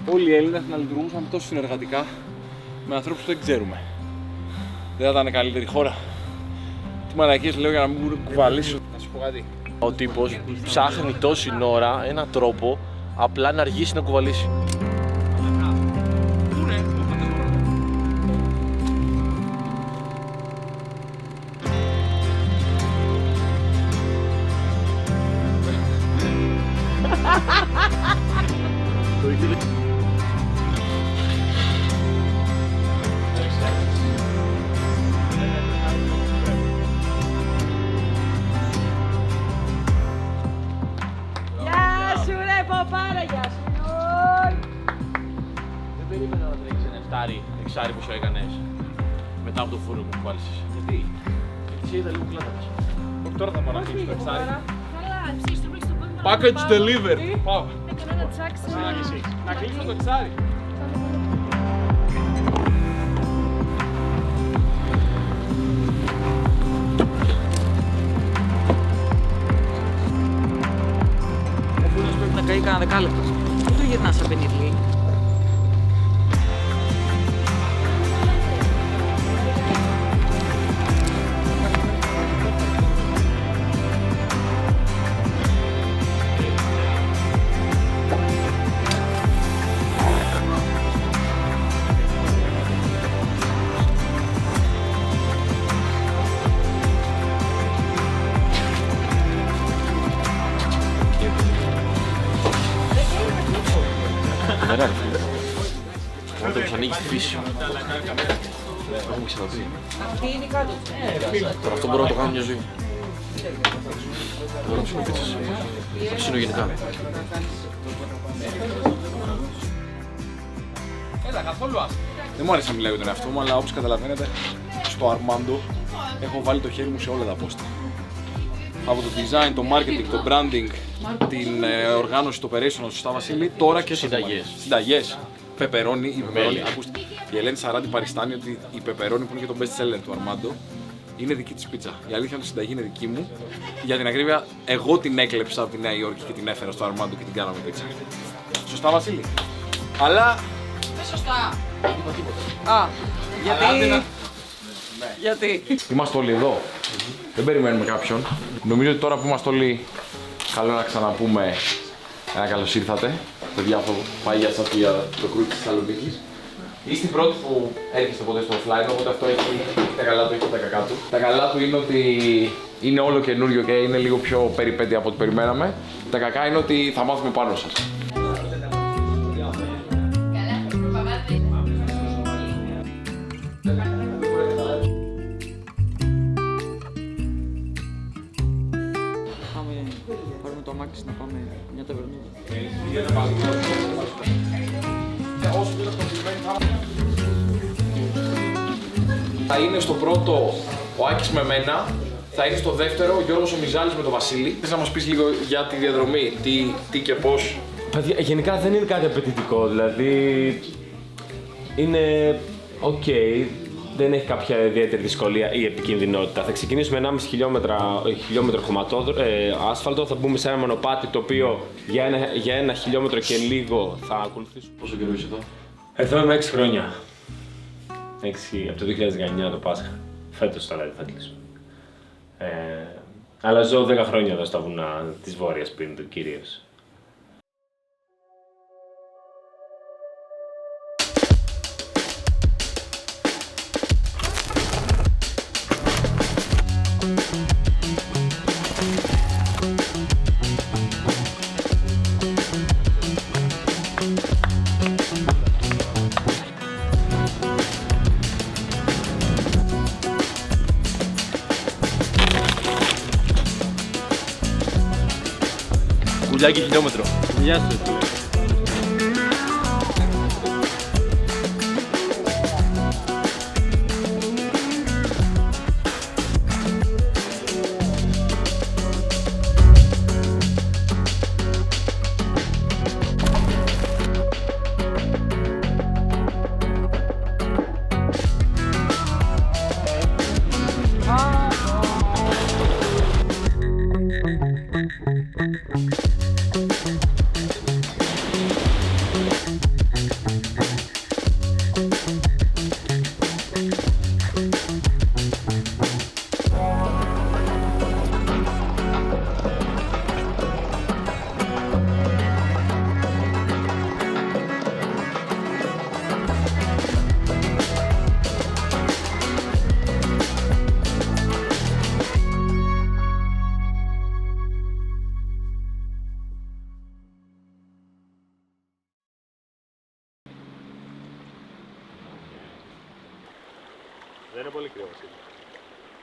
όλοι οι Έλληνες να λειτουργούσαν τόσο συνεργατικά με ανθρώπους που δεν ξέρουμε. Δεν θα ήταν καλύτερη χώρα. Τι μαλακίες λέω για να μην μου κουβαλήσω. Να σου πω κάτι. Ο τύπος ψάχνει τόση ώρα έναν τρόπο απλά να αργήσει να κουβαλήσει. Δεν περίμενα να τρέξεις ένα εξάρι που σου έκανες μετά από το φούρνο που κουβάλισες. Γιατί σε είδα λίγο κλάτακας. Όχι, τώρα θα πάω να κλείσω το εξάρι. Καλά, ψήσεις το στο πόδι. Package delivered. Πάω. Έκανα ένα τσάκ σε Να κλείσω το εξάρι. Ο φούρνος πρέπει να καεί κανένα δεκάλεπτο. Δεν το γυρνάς σαν πενιρλί. Όταν τους ανοίγεις τη φύση σου. Το έχουμε ξαναπεί. Αυτή είναι κάτω. Τώρα αυτό μπορώ να το κάνω μια ζωή. Μπορώ να ψήνω πίτσες. Θα ψήνω γενικά. Έλα, καθόλου άσχημα. Δεν μου άρεσε να μιλάω για τον εαυτό μου, αλλά όπως καταλαβαίνετε, στο Armando έχω βάλει το χέρι μου σε όλα τα πόστα. Από το design, το marketing, το branding, την οργάνωση, το operational, σωστά Βασίλη, τώρα και Συνταγές. Συνταγές. Πεπερώνι, η πεπερώνι. Ακούστε, η Ελένη Σαράντη παριστάνει ότι η πεπερώνι που είναι και το best seller του Armando είναι δική της πίτσα. Η αλήθεια είναι ότι η συνταγή είναι δική μου. Για την ακρίβεια, εγώ την έκλεψα από τη Νέα Υόρκη και την έφερα στο Armando και την κάναμε πίτσα. Σωστά Βασίλη. Αλλά. Δεν σωστά. Δεν είπα τίποτα. Α, γιατί. Γιατί. Είμαστε όλοι εδώ. Δεν περιμένουμε κάποιον. Νομίζω ότι τώρα που είμαστε όλοι, καλό να ξαναπούμε ένα καλώς ήρθατε. Παιδιά από παλιά σαφία το κρούι της Θεσσαλονίκης. Είστε οι πρώτοι που έρχεστε ποτέ στο offline, οπότε αυτό έχει τα καλά του, έχει τα κακά του. Τα καλά του είναι ότι είναι όλο καινούριο και είναι λίγο πιο περιπέτεια από ό,τι περιμέναμε. Τα κακά είναι ότι θα μάθουμε πάνω σας. Πάρουμε το αμάξι να πάμε μια ταβερνίδα. Θα είναι στο πρώτο ο Άκης με μένα, θα είναι στο δεύτερο ο Γιώργος ο Μιζάλης με τον Βασίλη. Θες να μας πεις λίγο για τη διαδρομή, τι και πώς? Παιδιά, γενικά δεν είναι κάτι απαιτητικό, δηλαδή είναι ok, δεν έχει κάποια ιδιαίτερη δυσκολία ή επικινδυνότητα. Θα ξεκινήσουμε 1,5 χιλιόμετρο άσφαλτο, θα μπούμε σε ένα μονοπάτι το οποίο για 1 χιλιόμετρο και λίγο θα ακολουθήσουμε. Πόσο καιρό είσαι εδώ? Εδώ είμαι 6 χρόνια. 6, από το 2019 το Πάσχα. Φέτος δηλαδή θα κλείσω. Αλλά ζω 10 χρόνια εδώ στα βουνά της Βόρειας Πίνδου κυρίως. Κουλιάκι χιλιόμετρο. Γεια σου. Δεν είναι πολύ κρύο, Βασίλη.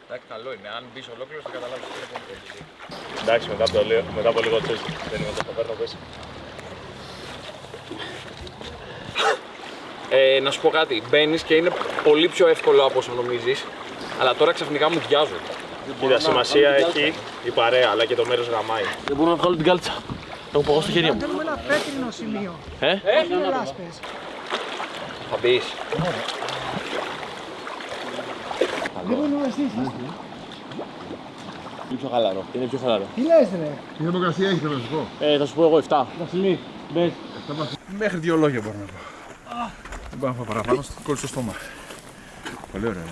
Εντάξει, καλό είναι. Αν μπει ολόκληρο θα καταλάβει. Εντάξει, μετά από λίγο τσούζι. Δεν είμαι το παίρνω πέσει. Να σου πω κάτι. Μπαίνεις και είναι πολύ πιο εύκολο από όσο νομίζεις. Αλλά τώρα ξαφνικά μου διάζουν. Κοίτα, σημασία έχει η παρέα, αλλά και το μέρος γαμάει. Δεν μπορώ να βγάλω την κάλτσα. Έχω παγώσει στο χέρι μου. Θέλουμε ένα πέτρινο σημείο. Όχι είναι λάσπες. Θα μπεις. Λίγο είναι εσείς. Είναι πιο χαλαρό. Είναι πιο χαλαρό. Τι λες ρε. Τι δημοκρασία έχετε να σου πω. Θα σου πω εγώ 7. Βασιλή, μπες. Μέχρι 2 λόγια μπορώ να πω. Δεν πάω να φάω παραπάνω, κόλλησε στο στόμα. Πολύ ωραία,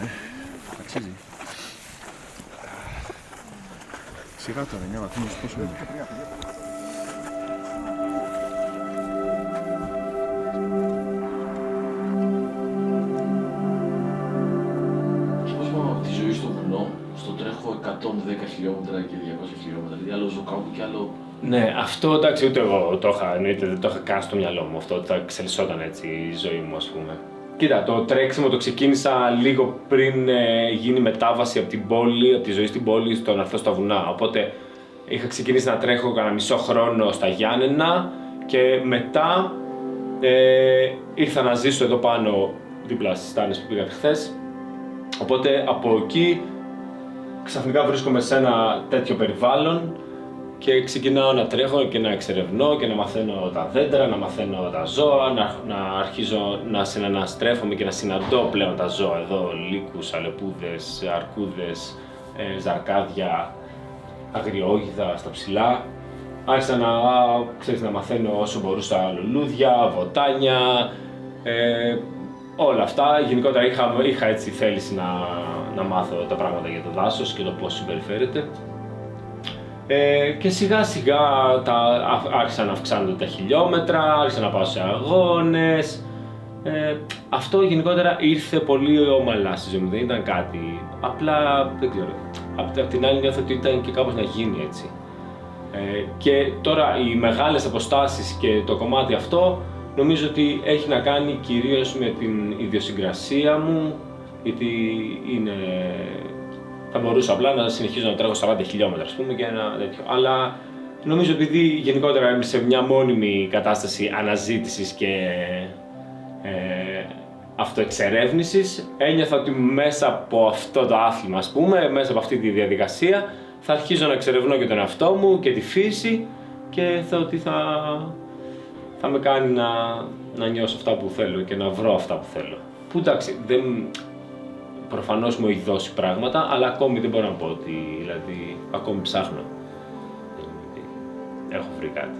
αξίζει. Σιγά τώρα, μια βαθμίδα, πόσο είναι. Πώς πάω από τη ζωή στο βουνό, στο τρέχω 110 χιλιόμετρα και 200 χιλιόμετρα. Δηλαδή άλλο ζω κάπου και άλλο. Ναι, αυτό εντάξει, ούτε εγώ το είχα, εννοείται, δεν το είχα καν στο μυαλό μου αυτό, ότι θα εξελισσόταν έτσι η ζωή μου, ας πούμε. Κοίτα, το τρέξιμο το ξεκίνησα λίγο πριν γίνει μετάβαση από την πόλη, από τη ζωή στην πόλη, στο να έρθω στα βουνά. Οπότε είχα ξεκινήσει να τρέχω κανένα μισό χρόνο στα Γιάννενα και μετά ήρθα να ζήσω εδώ πάνω, δίπλα στις Στάνες που πήγατε χθες. Οπότε από εκεί ξαφνικά βρίσκομαι σε ένα τέτοιο περιβάλλον και ξεκινάω να τρέχω και να εξερευνώ και να μαθαίνω τα δέντρα, να μαθαίνω τα ζώα, να αρχίζω να συναναστρέφομαι και να συναντώ πλέον τα ζώα εδώ, λύκους, αλεπούδες, αρκούδες, ζαρκάδια, αγριόγιδα στα ψηλά. Άρχισα να μαθαίνω όσο μπορούσα λουλούδια, βοτάνια, όλα αυτά. Γενικότερα είχα έτσι θέληση να μάθω τα πράγματα για το δάσος και το πώς συμπεριφέρεται. Και σιγά σιγά άρχισαν να αυξάνονται τα χιλιόμετρα, άρχισα να πάω σε αγώνες. Αυτό γενικότερα ήρθε πολύ ομαλά στη ζωή μου, δεν ήταν κάτι. Απλά, δεν ξέρω, απ' την άλλη νιώθω ότι ήταν και κάπως να γίνει έτσι. Και τώρα οι μεγάλες αποστάσεις και το κομμάτι αυτό νομίζω ότι έχει να κάνει κυρίως με την ιδιοσυγκρασία μου, γιατί θα μπορούσα απλά να συνεχίζω να τρέχω 40 χιλιόμετρα, ας πούμε, και ένα τέτοιο. Αλλά νομίζω επειδή γενικότερα είμαι σε μια μόνιμη κατάσταση αναζήτησης και αυτοεξερεύνησης, ένιωθα ότι μέσα από αυτό το άθλημα, ας πούμε, μέσα από αυτή τη διαδικασία, θα αρχίζω να εξερευνώ και τον εαυτό μου και τη φύση και ότι θα με κάνει να νιώσω αυτά που θέλω και να βρω αυτά που θέλω. Που εντάξει, προφανώς μου έχει δώσει πράγματα, αλλά ακόμη δεν μπορώ να πω ότι, δηλαδή, ακόμη ψάχνω. Έχω βρει κάτι.